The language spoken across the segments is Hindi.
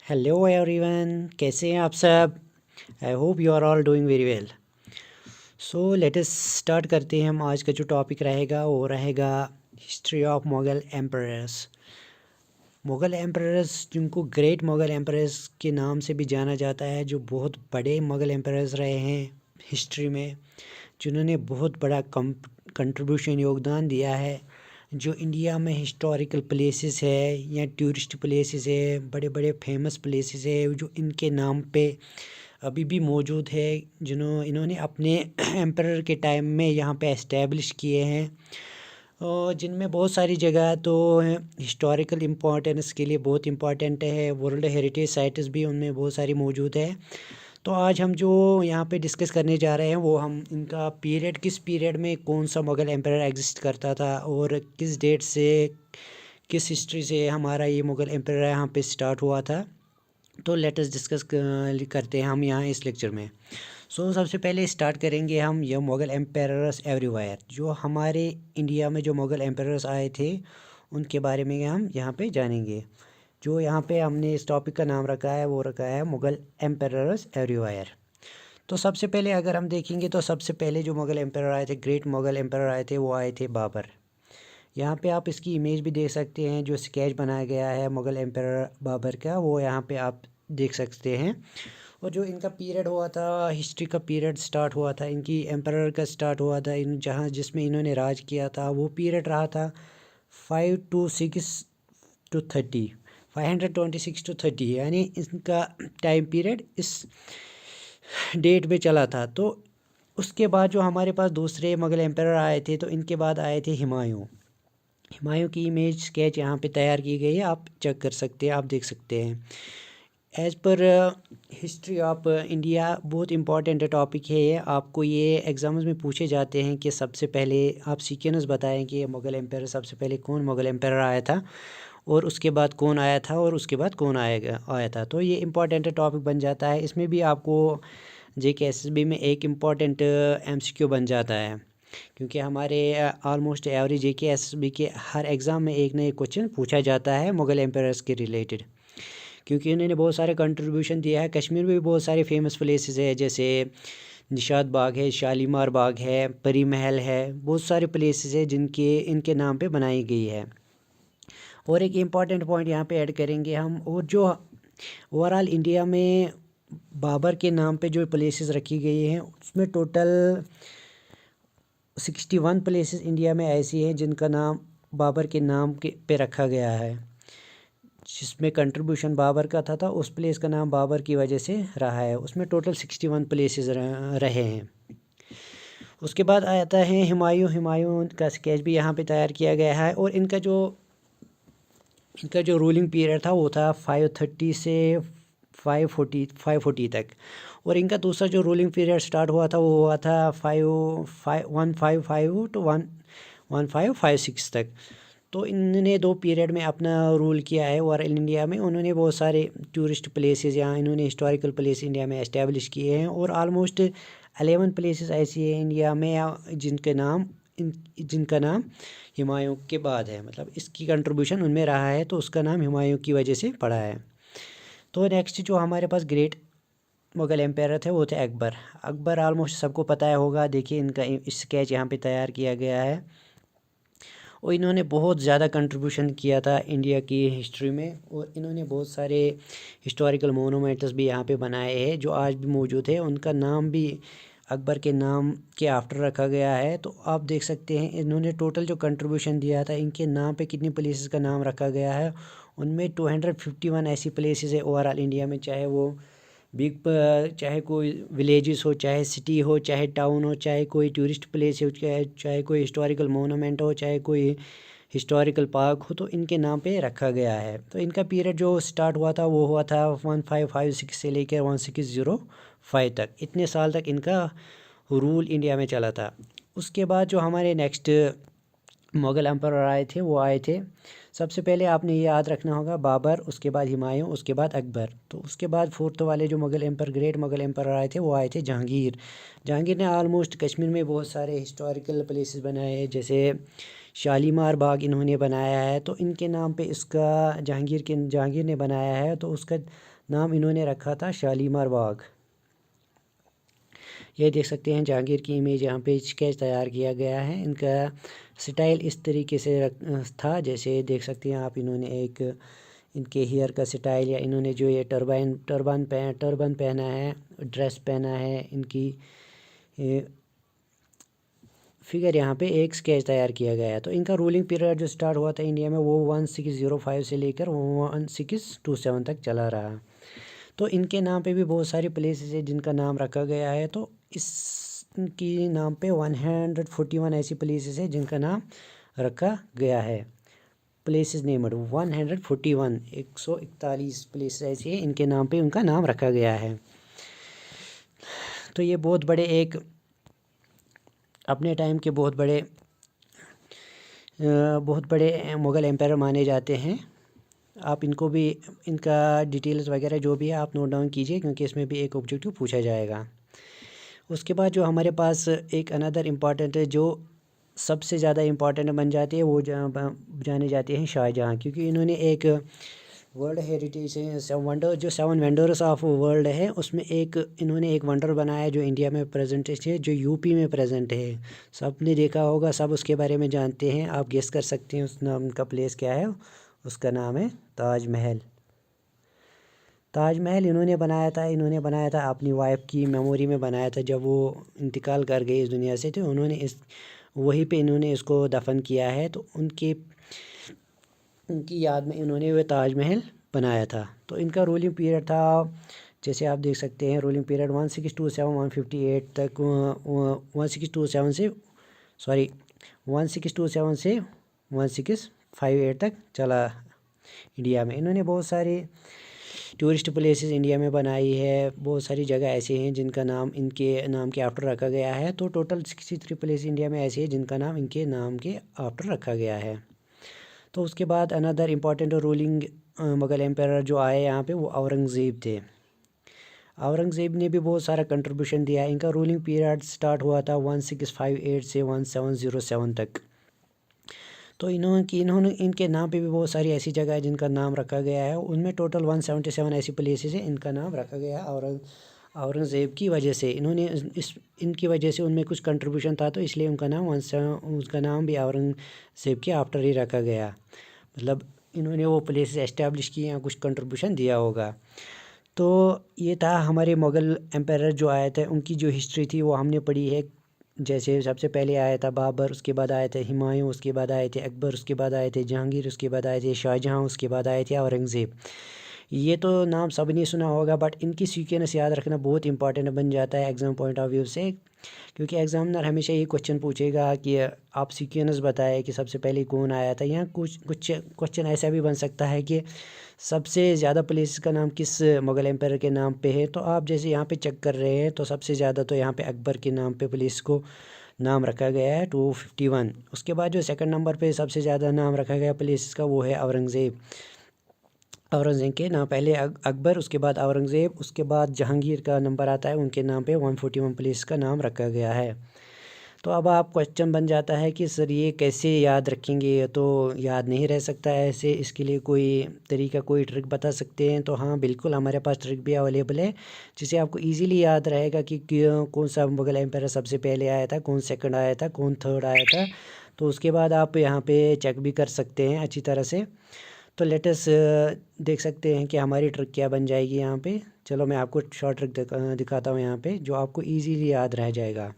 हेलो एवरीवन, कैसे हैं आप सब। I hope you are all doing very well. So let us start करते हैं। हम आज का जो टॉपिक रहेगा वो रहेगा history of Mughal emperors. Mughal emperors जिनको ग्रेट मुग़ल एम्परर्स के नाम से भी जाना जाता है, जो बहुत बड़े मुग़ल एम्परर्स रहे हैं हिस्ट्री में, जिन्होंने बहुत बड़ा कंट्रीब्यूशन योगदान दिया है। जो इंडिया में हिस्टोरिकल प्लेसेस है या टूरिस्ट प्लेसेस है, बड़े बड़े फेमस प्लेसेस है, जो इनके नाम पे अभी भी मौजूद है, इन्होंने अपने एम्परर के टाइम में यहाँ पे एस्टेब्लिश किए हैं। और जिनमें बहुत सारी जगह तो हिस्टोरिकल इम्पोर्टेंस के लिए बहुत इम्पोर्टेंट है, वर्ल्ड हेरिटेज साइट्स भी उनमें बहुत सारी मौजूद है। तो आज हम जो यहाँ पे डिस्कस करने जा रहे हैं वो हम इनका पीरियड, किस पीरियड में कौन सा मुग़ल एम्परर एग्जिस्ट करता था और किस डेट से, किस हिस्ट्री से हमारा ये मुग़ल एम्परर यहाँ पे स्टार्ट हुआ था। तो लेट अस डिस्कस करते हैं हम यहाँ इस लेक्चर में। सबसे पहले स्टार्ट करेंगे हम ये मुग़ल एम्परर्स एवरीवेयर। जो हमारे इंडिया में जो मुग़ल एम्परर्स आए थे उनके बारे में हम यहाँ पे जानेंगे। जो यहाँ पे हमने इस टॉपिक का नाम रखा है वो रखा है मुग़ल एम्परर्स एवरीवेयर। तो सबसे पहले अगर हम देखेंगे तो सबसे पहले जो मुग़ल एम्परर आए थे, ग्रेट मुग़ल एम्परर आए थे, वो आए थे बाबर। यहाँ पे आप इसकी इमेज भी देख सकते हैं, जो स्केच बनाया गया है मुग़ल एम्परर बाबर का, वो यहाँ पे आप देख सकते हैं। और जो इनका पीरियड हुआ था, हिस्ट्री का पीरियड स्टार्ट हुआ था, इनकी एम्परर का स्टार्ट हुआ था, इन जहाँ जिसमें इन्होंने राज किया था, वो पीरियड रहा था 526 to 30, 526 to 30, यानी इनका टाइम पीरियड इस डेट पे चला था। तो उसके बाद जो हमारे पास दूसरे मुग़ल एम्परर आए थे, तो इनके बाद आए थे हुमायूं। हुमायूं की इमेज स्केच यहाँ पे तैयार की गई है, आप चेक कर सकते हैं, आप देख सकते हैं। As per history of India बहुत इंपॉर्टेंट टॉपिक है ये। आपको ये एग्ज़ाम्स में पूछे जाते हैं कि सबसे पहले आप सीक्वेंस बताएं कि मुग़ल एम्परर सबसे पहले कौन मुग़ल एम्परर आया था और उसके बाद कौन आया था और उसके बाद कौन आया था। तो ये इंपॉर्टेंट टॉपिक बन जाता है। इसमें भी आपको JKSSB में एक इम्पॉर्टेंट MCQ बन जाता है, क्योंकि हमारे ऑलमोस्ट एवरी JKSSB के हर एग्ज़ाम में एक ना एक क्वेश्चन पूछा जाता है मुग़ल एम्परर्स के रिलेटेड, क्योंकि इन्होंने बहुत सारे कंट्रीब्यूशन दिया है। कश्मीर में भी बहुत सारे फेमस प्लेसेस है, जैसे निशात बाग है, शालीमार बाग है, परी महल है, बहुत सारे प्लेसेस है जिनके इनके नाम पे बनाई गई है। और एक इम्पॉर्टेंट पॉइंट यहाँ पे ऐड करेंगे हम, और जो ओवरऑल इंडिया में बाबर के नाम पे जो प्लेसेस रखी गई हैं उसमें टोटल 61 प्लेसेस इंडिया में ऐसी हैं जिनका नाम बाबर के नाम के पे रखा गया है, जिसमें कंट्रीब्यूशन बाबर का था उस प्लेस का नाम बाबर की वजह से रहा है। उसमें टोटल 61 प्लेसेस रहे हैं। उसके बाद आता है हुमायूं का स्केच भी यहाँ पे तैयार किया गया है। और इनका जो रूलिंग पीरियड था वो था 530 से 540 तक। और इनका दूसरा जो रूलिंग पीरियड स्टार्ट हुआ था वो हुआ था 155 to 1556 तक। तो इन्होंने 2 पीरियड में अपना रूल किया है। और इंडिया में उन्होंने बहुत सारे टूरिस्ट प्लेसेस या इन्होंने हिस्टोरिकल प्लेस इंडिया में एस्टेब्लिश किए हैं। और ऑलमोस्ट 11 प्लेसेस ऐसी हैं इंडिया में जिनका नाम हुमायूं के बाद है, मतलब इसकी कंट्रीब्यूशन उनमें रहा है, तो उसका नाम हुमायूं की वजह से पड़ा है। तो नेक्स्ट जो हमारे पास ग्रेट मुग़ल एम्पायर थे वो थे अकबर ऑलमोस्ट सबको पता होगा। देखिए इनका स्केच यहाँ पे तैयार किया गया है। और इन्होंने बहुत ज़्यादा कंट्रीब्यूशन किया था इंडिया की हिस्ट्री में, और इन्होंने बहुत सारे हिस्टोरिकल मोनूमेंट्स भी यहाँ पे बनाए हैं जो आज भी मौजूद है। उनका नाम भी अकबर के नाम के आफ्टर रखा गया है। तो आप देख सकते हैं इन्होंने टोटल जो कंट्रीब्यूशन दिया था, इनके नाम पे कितनी प्लेसेस का नाम रखा गया है। उनमें 251 ऐसी प्लेसेस है ओवरऑल इंडिया में, चाहे वो चाहे कोई विलेजेस हो, चाहे सिटी हो, चाहे टाउन हो, चाहे कोई टूरिस्ट प्लेस हो, चाहे कोई हिस्टोरिकल मोनूमेंट हो, चाहे कोई हिस्टोरिकल पार्क हो, तो इनके नाम पे रखा गया है। तो इनका पीरियड जो स्टार्ट हुआ था वो हुआ था 1556 से लेकर 1605 तक। इतने साल तक इनका रूल इंडिया में चला था। उसके बाद जो हमारे नेक्स्ट मुग़ल एम्पर आए थे वो आए थे। सबसे पहले आपने ये याद रखना होगा बाबर, उसके बाद हुमायूं, उसके बाद अकबर। तो उसके बाद फोर्थ वाले जो Mughal emperor, great Mughal emperor आए थे वो आए थे जहांगीर। जहांगीर ने आलमोस्ट कश्मीर में बहुत सारे हिस्टोरिकल प्लेसेस बनाए हैं, जैसे शालीमार बाग इन्होंने बनाया है, तो इनके नाम पे इसका जहांगीर ने बनाया है, तो उसका नाम इन्होंने रखा था शालीमार बाग। ये देख सकते हैं जहांगीर की इमेज, यहाँ पे स्केच तैयार किया गया है। इनका स्टाइल इस तरीके से था, जैसे देख सकते हैं आप, इन्होंने एक इनके हेयर का स्टाइल, या इन्होंने जो ये टर्बन पहना है, ड्रेस पहना है, इनकी फिगर यहाँ पे एक स्केच तैयार किया गया है। तो इनका रूलिंग पीरियड जो स्टार्ट हुआ था इंडिया में वो 1605 से लेकर 1627 तक चला रहा। तो इनके नाम पे भी बहुत सारी प्लेसेस है जिनका नाम रखा गया है। तो इनकी नाम पे 141 ऐसी प्लेसेस है जिनका नाम रखा गया है। प्लेसेस नेम्ड 141, 141 प्लेसेस ऐसी है इनके नाम पे उनका नाम रखा गया है। तो ये बहुत बड़े एक अपने टाइम के बहुत बड़े मुग़ल एम्पायर माने जाते हैं। आप इनको भी, इनका डिटेल्स वगैरह जो भी है आप नोट डाउन कीजिए, क्योंकि इसमें भी एक ऑब्जेक्टिव पूछा जाएगा। उसके बाद जो हमारे पास एक अनदर इम्पॉर्टेंट है, जो सबसे ज़्यादा इम्पॉर्टेंट बन जाती है, वो जाने जाते हैं शाहजहाँ, क्योंकि इन्होंने एक वर्ल्ड हेरिटेज जो 7 वंडर्स ऑफ वर्ल्ड है उसमें इन्होंने एक वंडर बनाया जो इंडिया में प्रेजेंट है, जो यूपी में प्रेजेंट है। सब ने देखा होगा, सब उसके बारे में जानते हैं। आप गेस कर सकते हैं उस नाम का प्लेस क्या है। उसका नाम है ताजमहल। ताजमहल इन्होंने बनाया था अपनी वाइफ की मेमोरी में बनाया था, जब वो इंतकाल कर गई इस दुनिया से, तो उन्होंने वहीं पे इन्होंने इसको दफन किया है। तो उनकी याद में इन्होंने वह ताजमहल बनाया था। तो इनका रूलिंग पीरियड था, जैसे आप देख सकते हैं, रूलिंग पीरियड 1627 तक 1627 से 1658 तक चला इंडिया में। इन्होंने बहुत सारे टूरिस्ट प्लेसेस इंडिया में बनाई है। बहुत सारी जगह ऐसे हैं जिनका नाम इनके नाम के आफ्टर रखा गया है। तो टोटल 63 प्लेस इंडिया में ऐसे हैं जिनका नाम इनके नाम के आफ्टर रखा गया है। तो उसके बाद another important ruling Mughal empire जो आए यहाँ पे वो औरंगज़ेब थे। औरंगज़ेब ने भी बहुत सारा कंट्रीब्यूशन दिया। इनका रूलिंग पीरियड स्टार्ट हुआ था 1658 से 1707 तक। तो इन्होंने इनके नाम पे भी बहुत सारी ऐसी जगह है जिनका नाम रखा गया है। उनमें टोटल 177 ऐसी प्लेसेस है इनका नाम रखा गया है औरंगज़ेब की वजह से। इनकी वजह से उनमें कुछ कंट्रीब्यूशन था, तो इसलिए उसका नाम भी औरंगज़ेब के आफ्टर ही रखा गया। मतलब इन्होंने वो प्लेसेस एस्टेब्लिश किए या कुछ कंट्रीब्यूशन दिया होगा। तो ये था हमारे मुग़ल एम्पायर जो आए थे, उनकी जो हिस्ट्री थी वो हमने पढ़ी है। जैसे सबसे पहले आया था बाबर, उसके बाद आए थे हुमायूं, उसके बाद आए थे अकबर, उसके बाद आए थे जहांगीर, उसके बाद आए थे शाहजहाँ, उसके बाद आए थे औरंगज़ेब। ये तो नाम सब ने सुना होगा, बट इनकी सीक्वेंस याद रखना बहुत इंपॉर्टेंट बन जाता है एग्ज़ाम पॉइंट ऑफ व्यू से, क्योंकि एग्जामिनर हमेशा ये क्वेश्चन पूछेगा कि आप सीक्वेंस बताएं कि सबसे पहले कौन आया था। या कुछ क्वेश्चन ऐसा भी बन सकता है कि सबसे ज़्यादा प्लेस का नाम किस मुग़ल एम्पायर के नाम पे है। तो आप जैसे यहाँ पे चेक कर रहे हैं, तो सबसे ज़्यादा तो यहाँ पे अकबर के नाम पे प्लेस को नाम रखा गया है 251। उसके बाद जो सेकंड नंबर पे सबसे ज़्यादा नाम रखा गया प्लेस का वो है औरंगज़ेब के नाम, पहले अकबर, उसके बाद औरंगज़ेब, उसके बाद जहांगीर का नंबर आता है, उनके नाम पे 141 प्लेस का नाम रखा गया है। तो अब आप क्वेश्चन बन जाता है कि सर ये कैसे याद रखेंगे, ये तो याद नहीं रह सकता है ऐसे, इसके लिए कोई तरीका, कोई ट्रिक बता सकते हैं? तो हाँ बिल्कुल, हमारे पास ट्रिक भी अवेलेबल है जिससे आपको इजीली याद रहेगा कि कौन सा मुग़ल एम्पायर सबसे पहले आया था, कौन सेकंड आया था, कौन थर्ड आया था। तो उसके बाद आप यहाँ पे चेक भी कर सकते हैं अच्छी तरह से। तो लेटेस्ट देख सकते हैं कि हमारी ट्रिक क्या बन जाएगी यहाँ पे। चलो मैं आपको शॉर्ट ट्रिक दिखाता हूँ यहाँ पे, जो आपको इजीली याद रह जाएगा।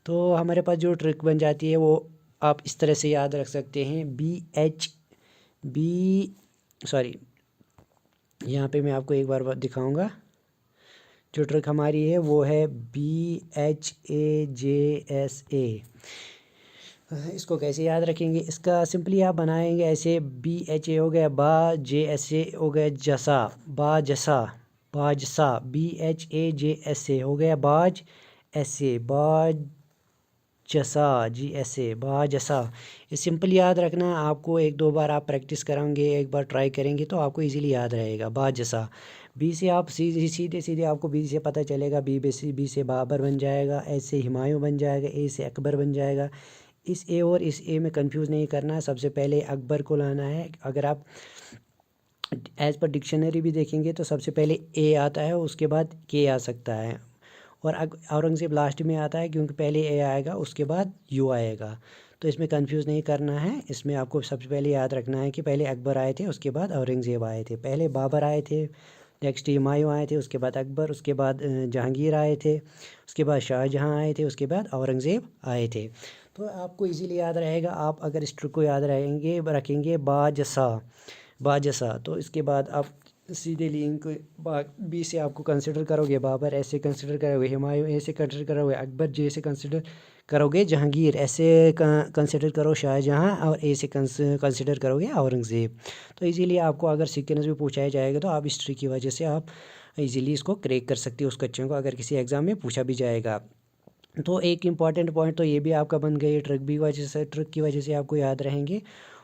तो हमारे पास जो ट्रिक बन जाती है वो आप इस तरह से याद रख सकते हैं, यहाँ पे मैं आपको एक बार दिखाऊंगा। जो ट्रिक हमारी है वो है BHAJSA। इसको कैसे याद रखेंगे? इसका सिंपली आप बनाएंगे ऐसे, BHA हो गया बा, JSA हो गया जसा, बाजसा, BHAJSA हो गया बाज, SA बाज जसा, GSA, बाजसा। ये सिंपल याद रखना है आपको, एक दो बार आप प्रैक्टिस कराएंगे, एक बार ट्राई करेंगे तो आपको इजीली याद रहेगा। बाजसा। बी से आप सीधे सीधे सीधे आपको बी से पता चलेगा, बी से बाबर बन जाएगा, ए से हुमायूं बन जाएगा, ए से अकबर बन जाएगा। इस ए और इस ए में कंफ्यूज नहीं करना है, सबसे पहले अकबर को लाना है। अगर आप एज पर डिक्शनरी भी देखेंगे तो सबसे पहले ए आता है, उसके बाद के आ सकता है। और औरंगज़ेब लास्ट में आता है क्योंकि पहले ए आएगा उसके बाद यू आएगा। तो इसमें कंफ्यूज नहीं करना है, इसमें आपको सबसे पहले याद रखना है कि पहले अकबर आए थे, उसके बाद औरंगज़ेब आए थे। पहले बाबर आए थे, नेक्स्ट हुमायूं आए थे, उसके बाद अकबर, उसके बाद जहांगीर आए थे, उसके बाद शाहजहां आए थे, उसके बाद औरंगज़ेब आए थे। तो आपको इजीली याद रहेगा, आप अगर इस ट्रिक को याद रखेंगे बाजसा, बाजसा। तो इसके बाद आप सीधे लिंक बी से आपको कंसिडर करोगे बाबर, ऐसे कंसिडर करोगे हुमायूं, ऐसे कंसिडर करोगे अकबर, जे से कंसिडर करोगे जहांगीर, ऐसे कंसिडर करो शाहजहां, और ए से कंसिडर करोगे औरंगज़ेब। तो इजीली आपको अगर सीक्वेंस भी पूछा जाएगा तो आप हिस्ट्री की वजह से आप इजीली इसको क्रैक कर सकते हो उस क्वेश्चन को, अगर किसी एग्ज़ाम में पूछा भी जाएगा। तो एक इम्पॉर्टेंट पॉइंट तो ये भी आपका बन गया, ट्रिक की वजह से आपको याद रहेंगे।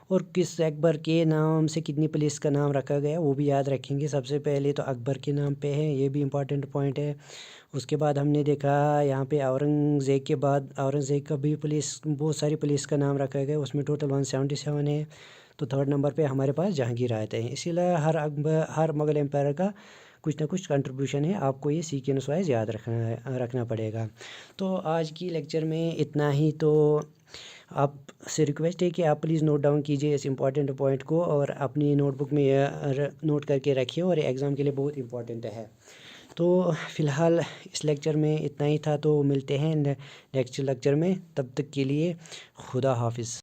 और किस अकबर के नाम से कितनी पुलिस का नाम रखा गया वो भी याद रखेंगे। सबसे पहले तो अकबर के नाम पे है, ये भी इम्पॉर्टेंट पॉइंट है। उसके बाद हमने देखा यहाँ पे औरंगज़ेब के बाद औरंगज़ेब का भी बहुत सारी पुलिस का नाम रखा गया, उसमें टोटल 177 है। तो थर्ड नंबर पे हमारे पास जहांगीर आते हैं। इसीलिए हर मुग़ल एम्पायर का कुछ ना कुछ कंट्रीब्यूशन है, आपको ये सीक्वेंस वाइज याद रखना पड़ेगा। तो आज की लेक्चर में इतना ही। तो आपसे रिक्वेस्ट है कि आप प्लीज़ नोट डाउन कीजिए इस इम्पॉर्टेंट पॉइंट को और अपनी नोटबुक में नोट करके रखिए, और एग्ज़ाम के लिए बहुत इम्पॉर्टेंट है। तो फ़िलहाल इस लेक्चर में इतना ही था, तो मिलते हैं नेक्स्ट लेक्चर में। तब तक के लिए खुदा हाफिज़।